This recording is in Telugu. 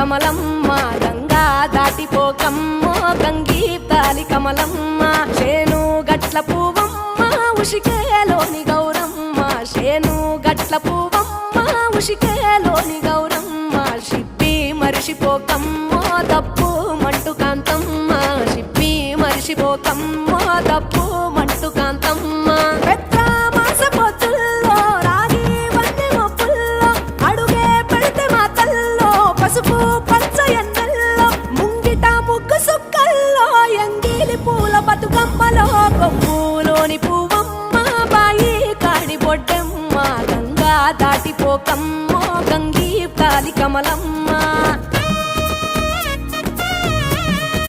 కమలమ్మ గంగా దాటిపోకమ్మో గంగీ తాలి కమలమ్మ శేను గట్ల పువ్వమ్మ ఉషికేలోని గౌరమ్మ శేను గట్ల పువ్వమ్మ ఉషికేలోని గౌరమ్మ షిప్పి మరిషిపోకమ్మో తప్పు మంటు కాంతమ్మ షిప్పి మరిషిపోకమ్మో తప్పు మంటు కాంతమ్మ పసుపు పచ్చ ఎన్నెల్లో ముంగిట ముగ్గు సుక్కల్లో ఎంగిలి పూల బతుకమ్మలో కొమ్ములోని పువ్వమ్మ బాయి కాడి బొడ్డమ్మ గంగా దాటిపోకమ్మో గంగీ తాలి కమలమ్మ